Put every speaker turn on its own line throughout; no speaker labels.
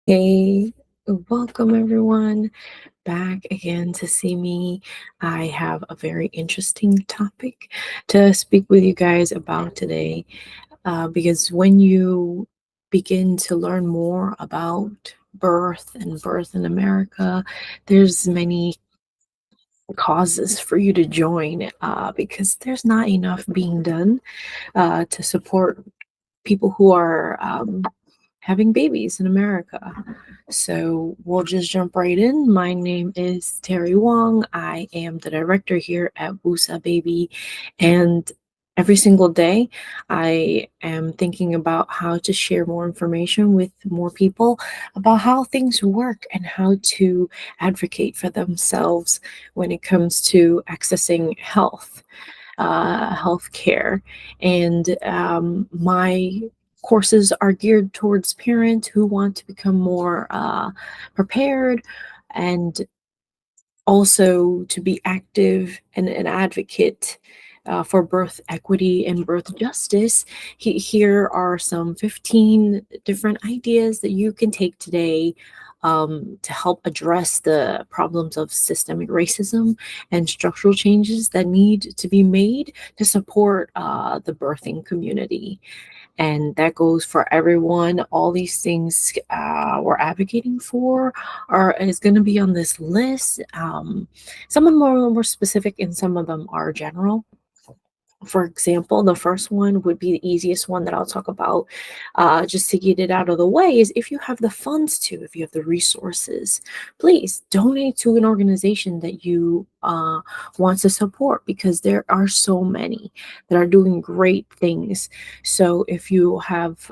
Hey, welcome everyone back again to see me. I have a very interesting topic to speak with you guys about today because when you begin to learn more about birth and birth in America, there's many causes for you to join because there's not enough being done to support people who are having babies in America. So we'll just jump right in. My name is Terry Wong. I am the director here at Whoosah Baby, and every single day I am thinking about how to share more information with more people about how things work and how to advocate for themselves when it comes to accessing health care. And my courses are geared towards parents who want to become more prepared and also to be active and an advocate for birth equity and birth justice. Here are some 15 different ideas that you can take today to help address the problems of systemic racism and structural changes that need to be made to support the birthing community. And that goes for everyone. All these things we're advocating for are is going to be on this list. Some of them are more specific, and some of them are general. For example, the first one would be the easiest one that I'll talk about, just to get it out of the way, is if you have the funds to, if you have the resources, please donate to an organization that you want to support because there are so many that are doing great things. So if you have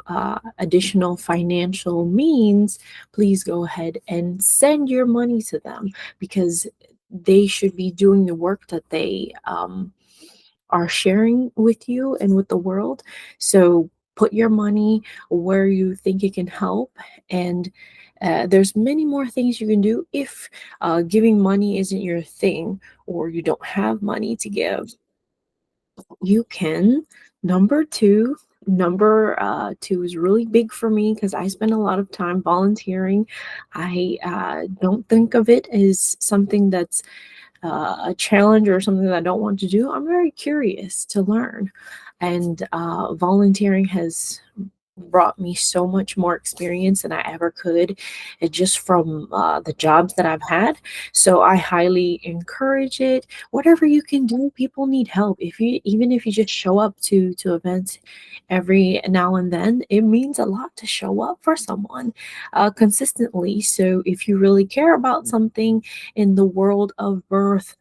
additional financial means, please go ahead and send your money to them because they should be doing the work that they are sharing with you and with the world. So put your money where you think it can help. And there's many more things you can do if giving money isn't your thing or you don't have money to give. You can. Number two, number two is really big for me because I spend a lot of time volunteering. I don't think of it as something that's a challenge or something that I don't want to do. I'm very curious to learn. And volunteering has brought me so much more experience than I ever could, just from the jobs that I've had. So I highly encourage it. Whatever you can do, people need help. If you even if you just show up to events every now and then, it means a lot to show up for someone consistently. So if you really care about something in the world of birth,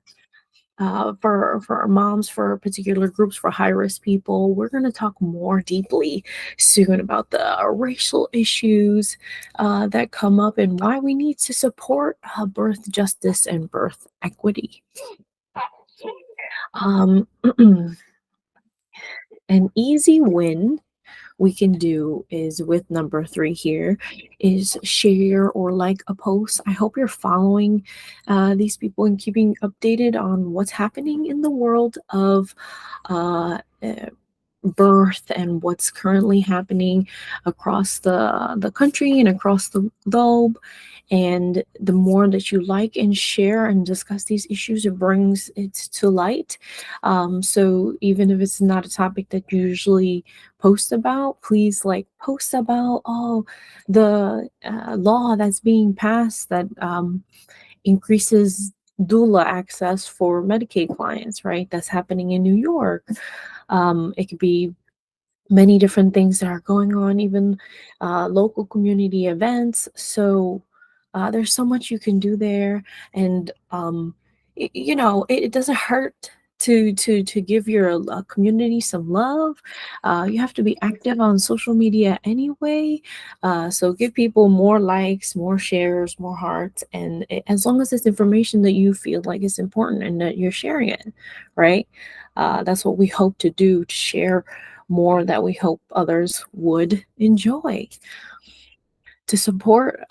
for moms, for particular groups, for high risk people. We're going to talk more deeply soon about the racial issues that come up and why we need to support birth justice and birth equity. Um, an easy win we can do is with number three here is share or like a post. I hope you're following these people and keeping updated on what's happening in the world of uh, uh, birth and what's currently happening across the country and across the globe. And the more that you like and share and discuss these issues, it brings it to light. So even if it's not a topic that you usually post about, please like post about the law that's being passed that increases doula access for Medicaid clients, right? That's happening in New York. It could be many different things that are going on, even local community events. So there's so much you can do there, and it doesn't hurt to give your community some love. You have to be active on social media anyway, so give people more likes, more shares, more hearts, and as long as it's information that you feel like is important and that you're sharing it, right? That's what we hope to do, to share more that we hope others would enjoy. To support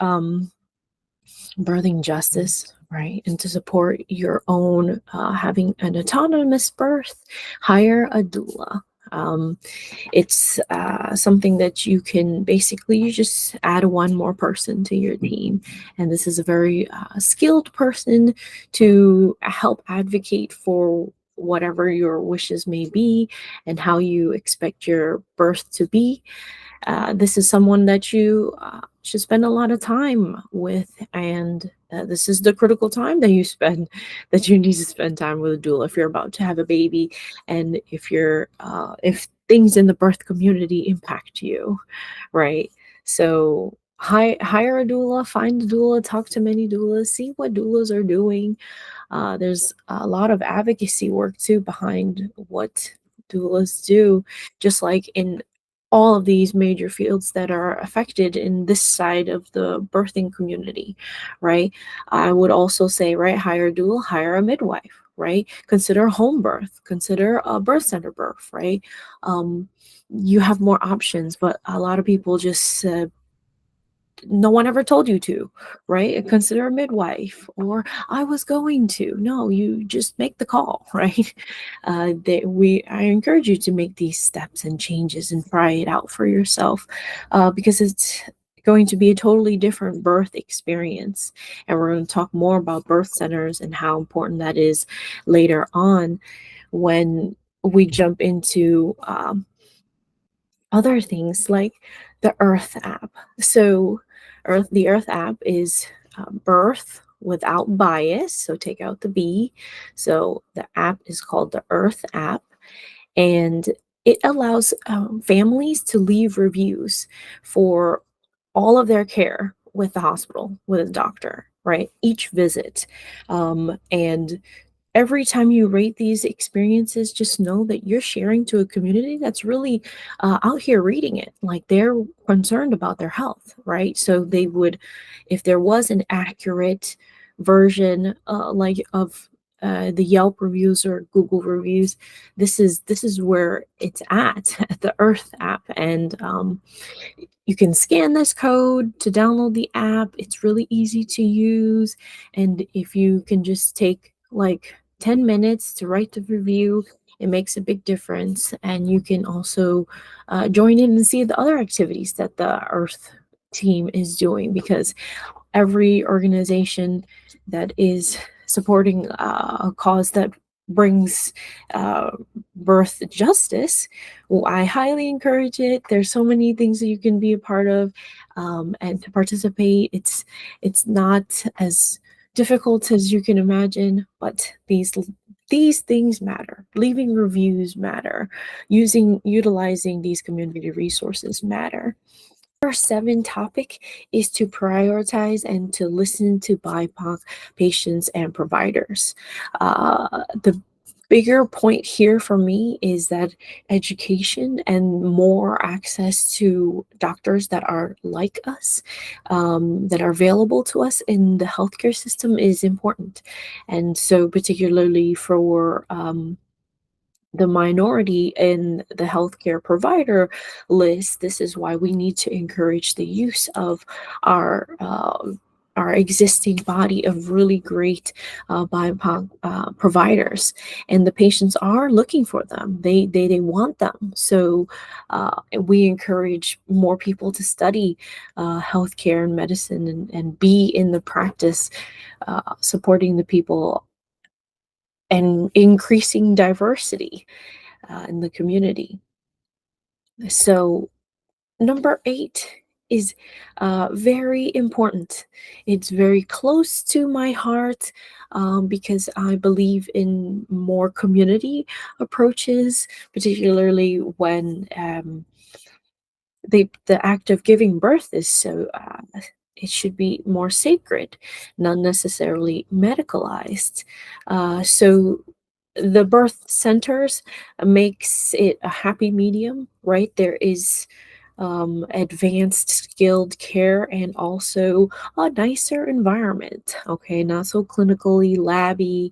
birthing justice, right? And to support your own having an autonomous birth, hire a doula. Um, it's something that you can basically you just add one more person to your team, and this is a very skilled person to help advocate for whatever your wishes may be and how you expect your birth to be. This is someone that you should spend a lot of time with, and this is the critical time that you need to spend time with a doula if you're about to have a baby, and if things in the birth community impact you, right? So hire a doula, find a doula, talk to many doulas, see what doulas are doing. There's a lot of advocacy work too behind what doulas do, just like in all of these major fields that are affected in this side of the birthing community, right? I would also say, right, hire a doula, hire a midwife, right? Consider home birth, consider a birth center birth, right? Um, you have more options, but a lot of people just no one ever told you to, right? Consider a midwife, or I was going to. No, you just make the call, right? I encourage you to make these steps and changes and try it out for yourself, because it's going to be a totally different birth experience. And we're going to talk more about birth centers and how important that is later on when we jump into other things like the Earth app. So, the Earth app is birth without bias. So, take out the B. So, the app is called the Earth app, and it allows families to leave reviews for all of their care with the hospital, with a doctor, right? Each visit. And every time you rate these experiences, just know that you're sharing to a community that's really out here reading it. Like they're concerned about their health, right? So they would, if there was an accurate version like of the Yelp reviews or Google reviews, this is where it's at the Earth app, and you can scan this code to download the app. It's really easy to use. And if you can just take like 10 minutes to write the review, it makes a big difference. And you can also join in and see the other activities that the Earth team is doing, because every organization that is supporting a cause that brings uh, birth justice, well, I highly encourage it. There's so many things that you can be a part of, and to participate. It's not as difficult as you can imagine, but these things matter. Leaving reviews matter. Utilizing these community resources matter. Our 7 topic is to prioritize and to listen to BIPOC patients and providers. The bigger point here for me is that education and more access to doctors that are like us, that are available to us in the healthcare system is important. And so, particularly for the minority in the healthcare provider list, this is why we need to encourage the use of our uh, our existing body of really great BIPOC providers, and the patients are looking for them. They want them. So we encourage more people to study healthcare and medicine, and be in the practice, supporting the people and increasing diversity in the community. So, number 8 is very important. It's very close to my heart, because I believe in more community approaches, particularly when the act of giving birth is so it should be more sacred, not necessarily medicalized. So the birth centers makes it a happy medium, right? There is advanced skilled care and also a nicer environment, okay, not so clinically labby,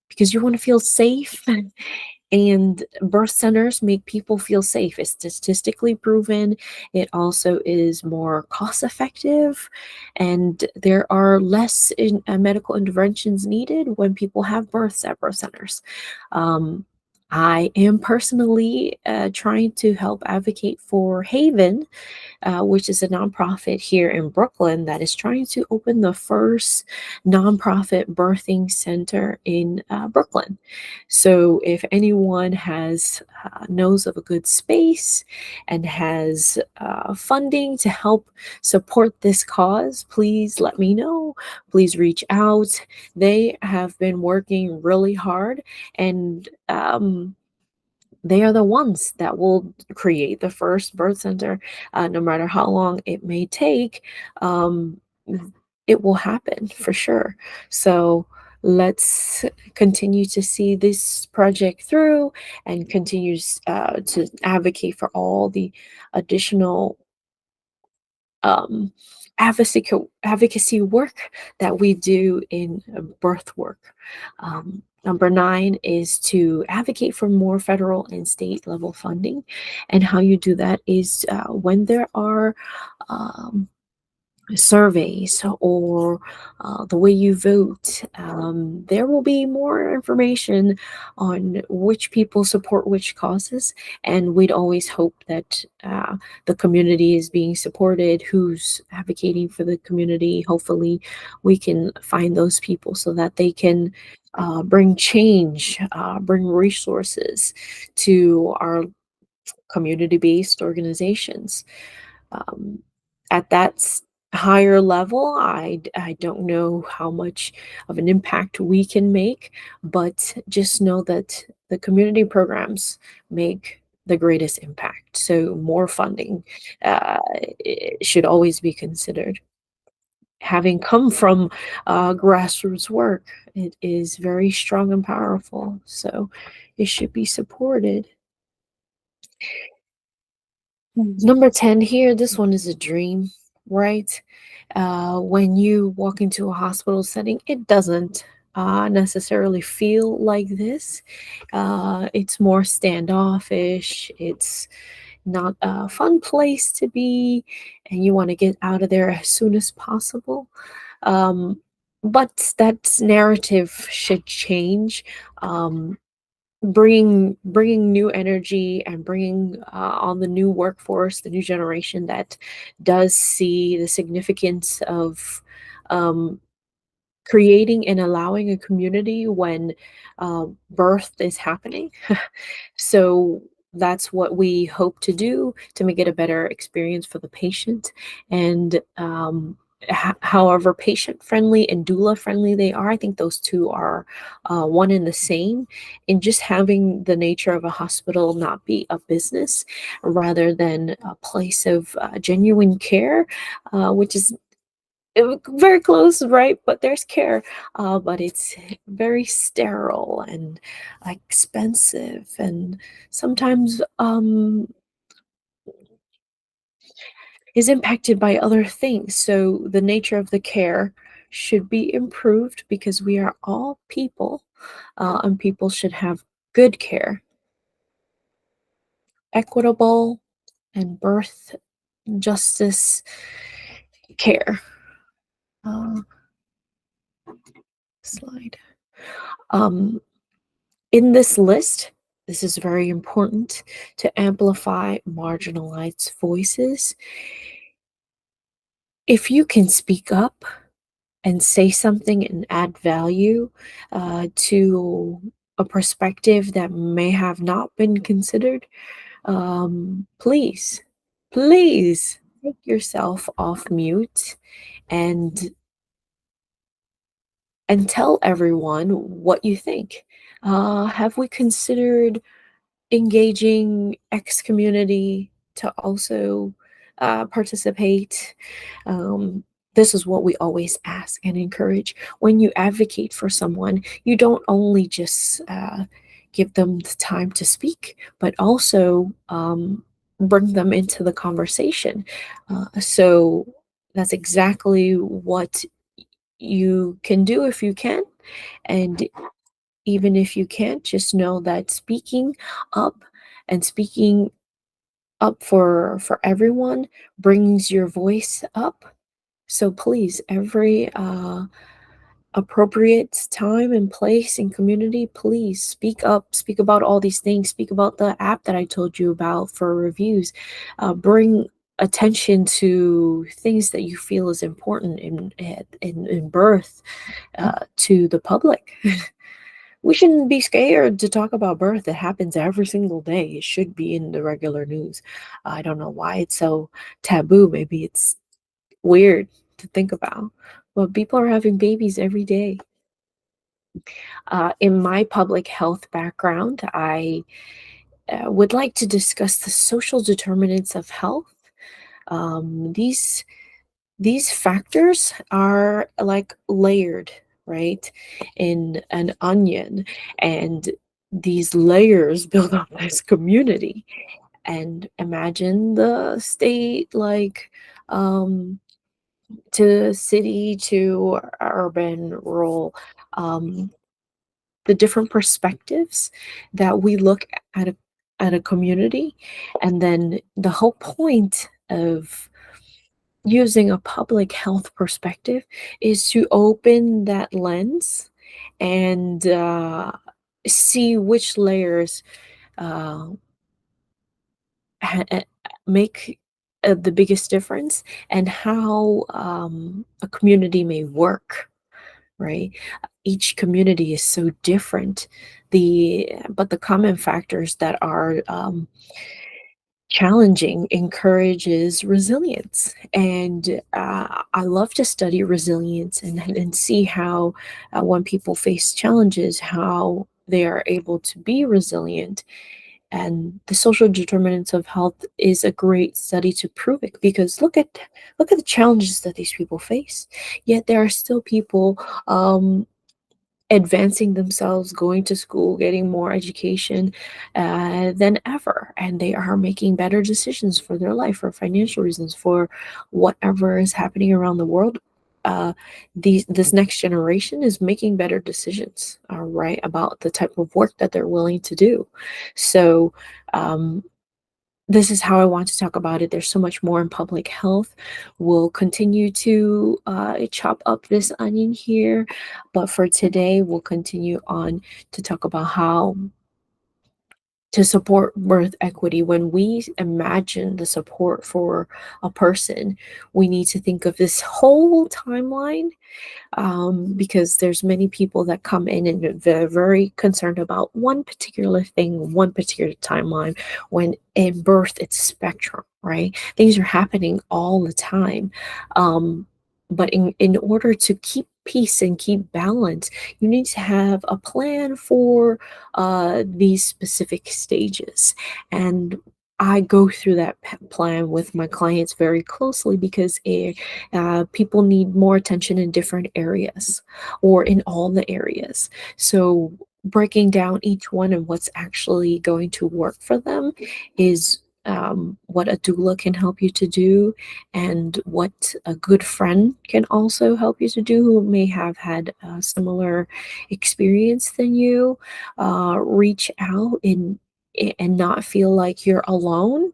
because you want to feel safe. And birth centers make people feel safe. It's statistically proven. It also is more cost effective, and there are less medical interventions needed when people have births at birth centers. Um, I am personally trying to help advocate for Haven, which is a nonprofit here in Brooklyn that is trying to open the first nonprofit birthing center in Brooklyn. So, if anyone has knows of a good space and has funding to help support this cause, please let me know. Please reach out. They have been working really hard, and they are the ones that will create the first birth center, no matter how long it may take. Um, it will happen for sure. So let's continue to see this project through and continue to advocate for all the additional um, advocacy work that we do in birth work. Number nine is to advocate for more federal and state level funding. And how you do that is when there are um, surveys or the way you vote, there will be more information on which people support which causes. And we'd always hope that the community is being supported, who's advocating for the community. Hopefully, we can find those people so that they can. Bring change, bring resources to our community based organizations. um, at that higher level, I don't know how much of an impact we can make, but just know that the community programs make the greatest impact. So more funding should always be considered. Having come from grassroots work, it is very strong and powerful. So it should be supported. Number 10 here, this one is a dream, right? When you walk into a hospital setting, it doesn't necessarily feel like this. It's more standoffish. It's not a fun place to be, and you want to get out of there as soon as possible. Um, but that narrative should change. Um, bringing new energy and bringing on the new workforce, the new generation that does see the significance of um, creating and allowing a community when birth is happening. So that's what we hope to do to make it a better experience for the patient. And however patient friendly and doula friendly they are, I think those two are one and the same. And just having the nature of a hospital not be a business rather than a place of genuine care, which is very close, right? But there's care, but it's very sterile and expensive, and sometimes is impacted by other things. So the nature of the care should be improved because we are all people, and people should have good care, equitable, and birth justice care. Uh, slide. Um, In this list, this is very important to amplify marginalized voices. If you can speak up and say something and add value to a perspective that may have not been considered, please, please take yourself off mute and tell everyone what you think. Have we considered engaging X community to also participate? Um, this is what we always ask and encourage. When you advocate for someone, you don't only just give them the time to speak, but also bring them into the conversation. So that's exactly what you can do if you can. And even if you can't, just know that speaking up and speaking up for everyone brings your voice up. So please, every appropriate time and place and community, please speak up, speak about all these things, speak about the app that I told you about for reviews. Bring attention to things that you feel is important in birth to the public. We shouldn't be scared to talk about birth. It happens every single day. It should be in the regular news. I don't know why it's so taboo. Maybe it's weird to think about. But people are having babies every day. In my public health background, I would like to discuss the social determinants of health. These factors are like layered, right, in an onion, and these layers build up this community. And imagine the state, like um, to city to urban, rural. Um, the different perspectives that we look at a community, and then the whole point of using a public health perspective is to open that lens and see which layers uh, ha- make the biggest difference, and how a community may work, right? Each community is so different. But the common factors that are challenging encourages resilience, and I love to study resilience and see how when people face challenges, how they are able to be resilient. And the social determinants of health is a great study to prove it, because look at the challenges that these people face, yet there are still people advancing themselves, going to school, getting more education than ever. And they are making better decisions for their life, for financial reasons, for whatever is happening around the world. This next generation is making better decisions, right, about the type of work that they're willing to do. So, um, this is how I want to talk about it. There's so much more in public health. We'll continue to chop up this onion here, but for today, we'll continue on to talk about how to support birth equity. When we imagine the support for a person, we need to think of this whole timeline, because there's many people that come in and they're very concerned about one particular thing, one particular timeline, when in birth it's spectrum, right? Things are happening all the time. But in order to keep peace and keep balance, you need to have a plan for these specific stages. And I go through that plan with my clients very closely, because people need more attention in different areas, or in all the areas. So breaking down each one and what's actually going to work for them is what a doula can help you to do, and what a good friend can also help you to do, who may have had a similar experience than you. Reach out and not feel like you're alone,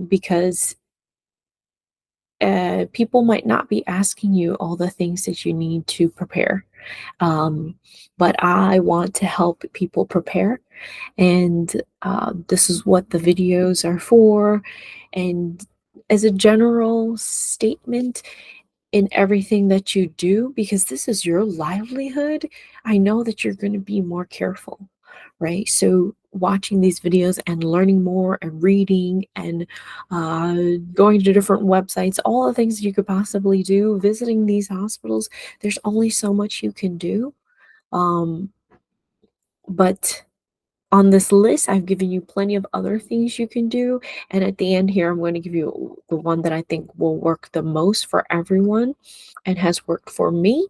because people might not be asking you all the things that you need to prepare. Um, but I want to help people prepare, and this is what the videos are for. And as a general statement, in everything that you do, because this is your livelihood, I know that you're going to be more careful, right? So watching these videos and learning more and reading and going to different websites, all the things you could possibly do, visiting these hospitals, there's only so much you can do. Um, but on this list, I've given you plenty of other things you can do. And at the end here, I'm going to give you the one that I think will work the most for everyone and has worked for me.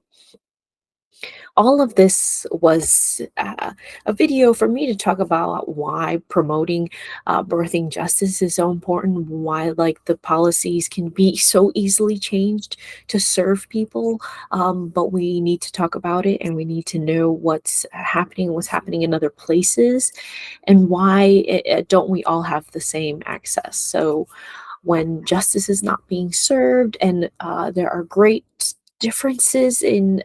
All of this was a video for me to talk about why promoting birthing justice is so important, why like the policies can be so easily changed to serve people, but we need to talk about it, and we need to know what's happening in other places, and why don't we all have the same access. So when justice is not being served, and there are great differences in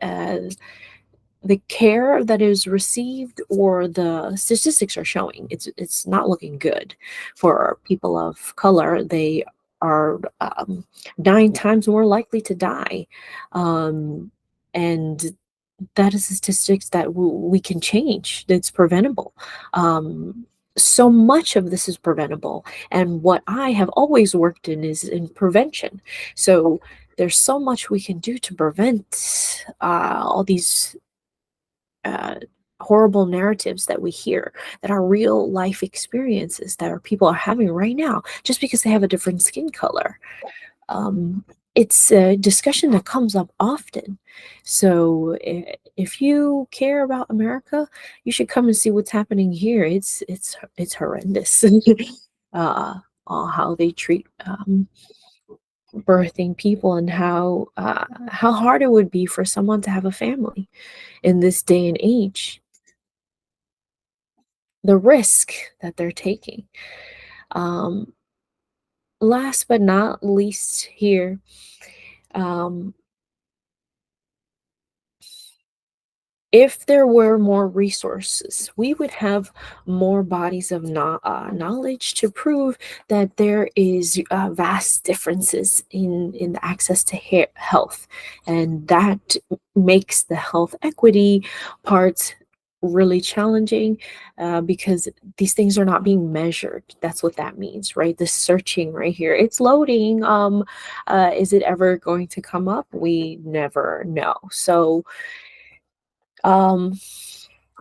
the care that is received, or the statistics are showing it's not looking good for people of color. They are 9 times more likely to die, um, and that is statistics that we can change. That's preventable. Um, so much of this is preventable, and what I have always worked in is in prevention. So there's so much we can do to prevent all these uh, horrible narratives that we hear, that are real life experiences that our people are having right now, just because they have a different skin color. Um, it's a discussion that comes up often. So if you care about America, you should come and see what's happening here. It's horrendous. uh, how they treat birthing people, and how hard it would be for someone to have a family in this day and age. The risk that they're taking. Um, Last but not least here, um, if there were more resources, we would have more bodies of knowledge to prove that there is vast differences in the access to health, and that makes the health equity part really challenging, because these things are not being measured. That's what that means, right? The searching right here, it's loading. Is it ever going to come up? We never know. So um,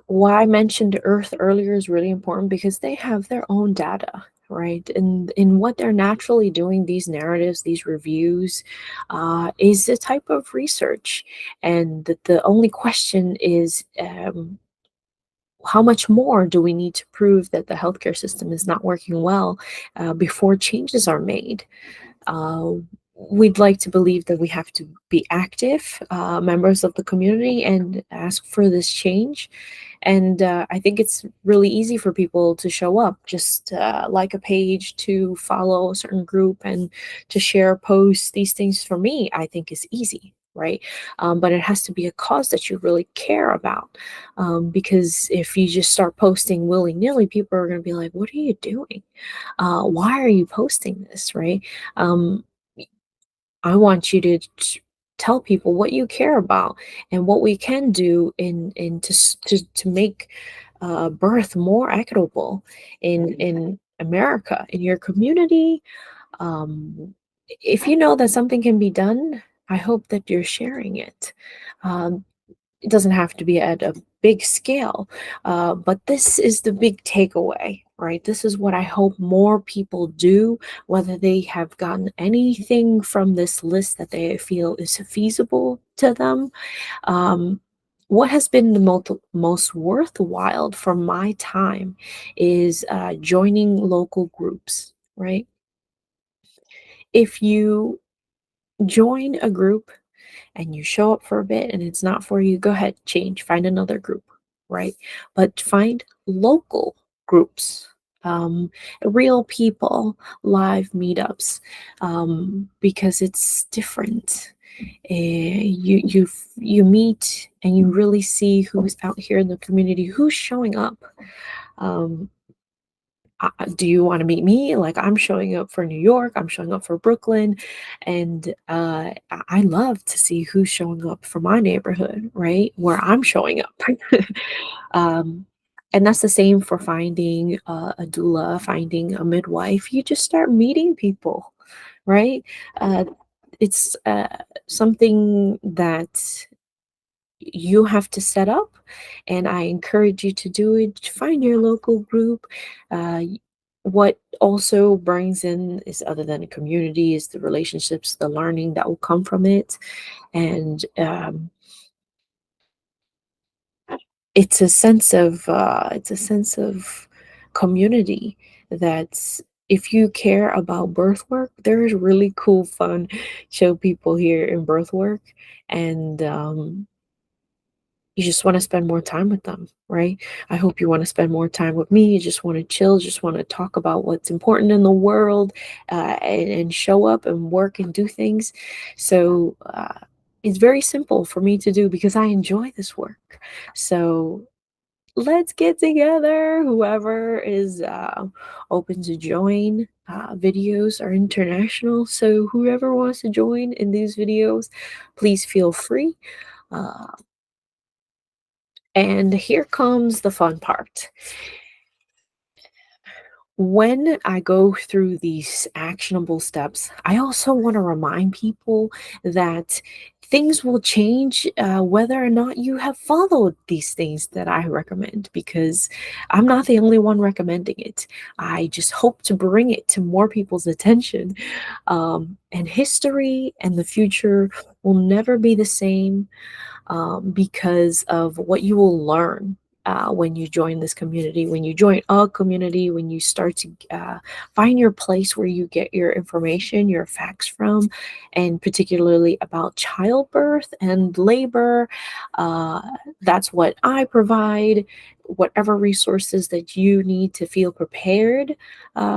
why I mentioned Earth earlier is really important, because they have their own data, right? And in what they're naturally doing, these narratives, these reviews, is a type of research. And the only question is, how much more do we need to prove that the healthcare system is not working well, before changes are made? Uh, we'd like to believe that we have to be active members of the community and ask for this change. And I think it's really easy for people to show up, just like a page, to follow a certain group, and to share posts. These things for me, I think, is easy. Right. But it has to be a cause that you really care about. Because if you just start posting willy nilly, people are going to be like, what are you doing? Why are you posting this? Right. Um, I want you to tell people what you care about, and what we can do in to make birth more equitable in America, in your community. Um, if you know that something can be done, I hope that you're sharing it. Um, it doesn't have to be at a big scale, but this is the big takeaway, right? This is what I hope more people do, whether they have gotten anything from this list that they feel is feasible to them. Um, what has been the most worthwhile for my time is joining local groups, right? If you join a group and you show up for a bit and it's not for you, go ahead, change, find another group, right? But find local groups, um, real people, live meetups, because it's different. You meet and you really see who's out here in the community, who's showing up. Um, do you want to meet me? Like, I'm showing up for New York, I'm showing up for Brooklyn, and I love to see who's showing up for my neighborhood, right? Where I'm showing up. um, and that's the same for finding a doula, finding a midwife. You just start meeting people, right? Uh, it's something that you have to set up, and I encourage you to do it. Find your local group. What also brings in is, other than a community, is the relationships, the learning that will come from it. And it's a sense of community. That's, if you care about birth work, there is really cool, fun show people here in birth work. And you just want to spend more time with them, right? I hope you want to spend more time with me. You just want to chill, just want to talk about what's important in the world, and show up and work and do things. So it's very simple for me to do because I enjoy this work. So let's get together. Whoever is open to join. Videos are international, so whoever wants to join in these videos, please feel free. Uh, and here comes the fun part. When I go through these actionable steps, I also want to remind people that things will change whether or not you have followed these things that I recommend, because I'm not the only one recommending it. I just hope to bring it to more people's attention. And history and the future will never be the same because of what you will learn when you join this community, when you join a community, when you start to find your place where you get your information, your facts from, and particularly about childbirth and labor. Uh, that's what I provide. Whatever resources that you need to feel prepared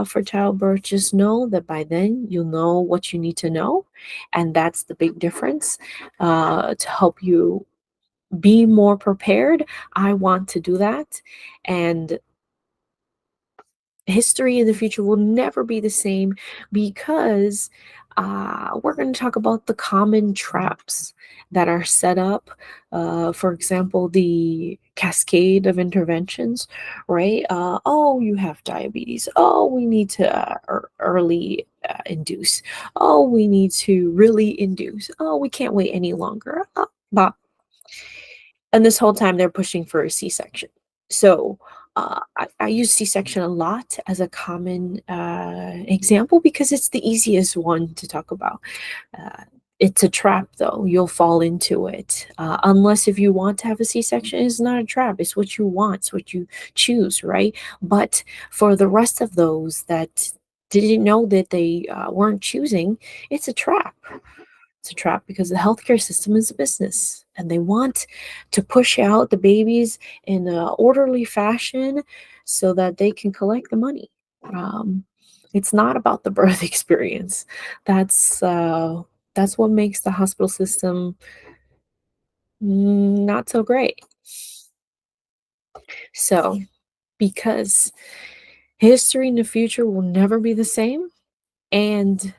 for childbirth, just know that by then you'll know what you need to know. And that's the big difference to help you be more prepared. I want to do that. And history in the future will never be the same because we're going to talk about the common traps that are set up. For example, the cascade of interventions, right? Oh, you have diabetes. Oh, we need to early induce. Oh, we need to really induce. Oh, we can't wait any longer. But and this whole time they're pushing for a C-section. So I use C-section a lot as a common example because it's the easiest one to talk about. Uh, it's a trap, though. You'll fall into it. Unless if you want to have a C-section, it's not a trap. It's what you want. It's what you choose, right? But for the rest of those that didn't know that they weren't choosing, it's a trap. It's a trap because the healthcare system is a business and they want to push out the babies in an orderly fashion so that they can collect the money. Um, it's not about the birth experience. That's what makes the hospital system not so great. So, because history in the future will never be the same, and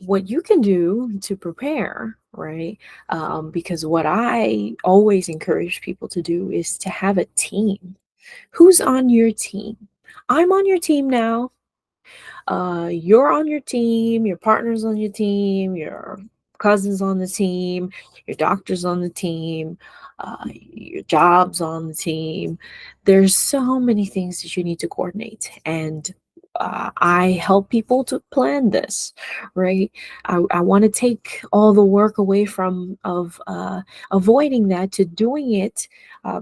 what you can do to prepare, right? Because what I always encourage people to do is to have a team. Who's on your team? I'm on your team now. You're on your team, your partner's on your team, your cousin's on the team, your doctor's on the team, your job's on the team. There's so many things that you need to coordinate. And I help people to plan this, right? I want to take all the work away from of avoiding that to doing it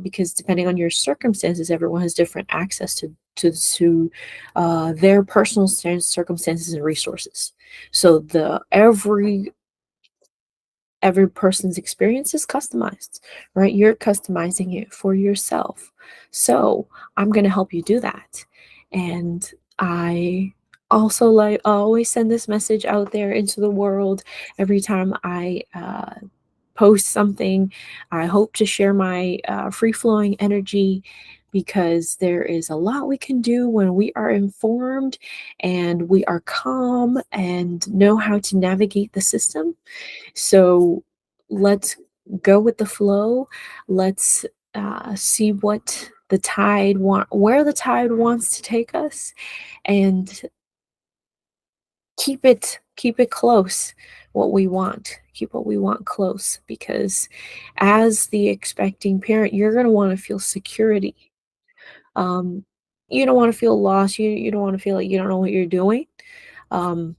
because depending on your circumstances, everyone has different access to their personal circumstances and resources. So the every person's experience is customized, right? You're customizing it for yourself. So I'm going to help you do that. And I also like always send this message out there into the world every time I post something. I hope to share my free flowing energy because there is a lot we can do when we are informed and we are calm and know how to navigate the system. So let's go with the flow. Let's see what where the tide wants to take us, and keep it close. Keep what we want close, because as the expecting parent, you're going to want to feel security. Um, you don't want to feel lost. You don't want to feel like you don't know what you're doing. Um,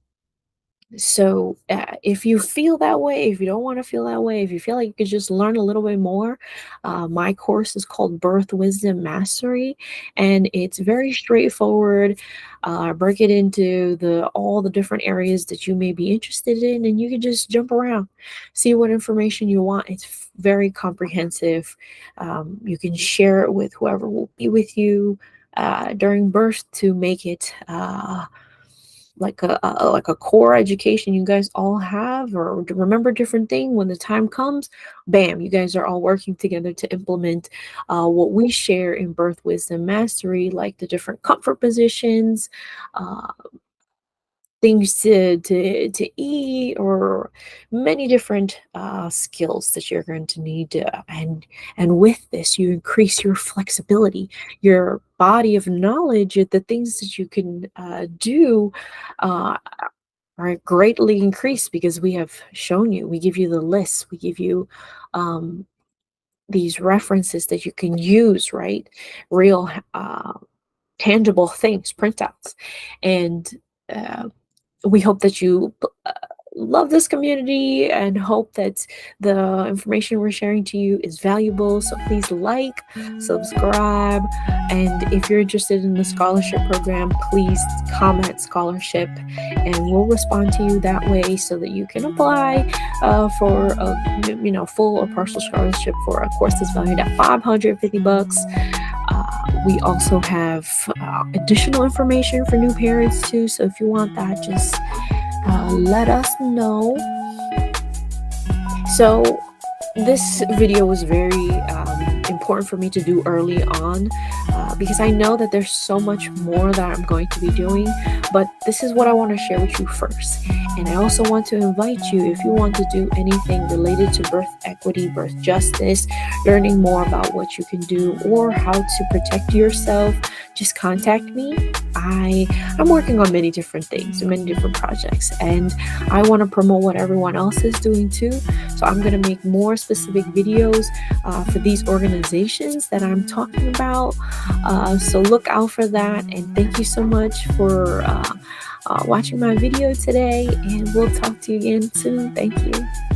So, if you feel that way, if you don't want to feel that way, if you feel like you could just learn a little bit more, my course is called Birth Wisdom Mastery, and it's very straightforward. I break it into the all the different areas that you may be interested in, and you can just jump around, see what information you want. It's very comprehensive. You can share it with whoever will be with you during birth to make it. like a core education you guys all have, or to remember different thing when the time comes, bam, you guys are all working together to implement what we share in Birth Wisdom Mastery, like the different comfort positions, uh, things to eat, or many different skills that you're going to need. And with this, you increase your flexibility, your body of knowledge, the things that you can do. Uh, are greatly increased because we have shown you, we give you the lists, we give you um, these references that you can use, right? Real tangible things, printouts. And uh, we hope that you love this community and hope that the information we're sharing to you is valuable. So please like, subscribe, and if you're interested in the scholarship program, please comment scholarship and we'll respond to you that way so that you can apply for a full or partial scholarship for a course that's valued at $550. We also have additional information for new parents too. So if you want that, just let us know. So this video was very important for me to do early on because I know that there's so much more that I'm going to be doing, but this is what I want to share with you first. And I also want to invite you, if you want to do anything related to birth equity, birth justice, learning more about what you can do or how to protect yourself, just contact me. I'm working on many different things, many different projects, and I want to promote what everyone else is doing too. So I'm going to make more specific videos for these organizations that I'm talking about. So look out for that. And thank you so much for watching my video today. And we'll talk to you again soon. Thank you.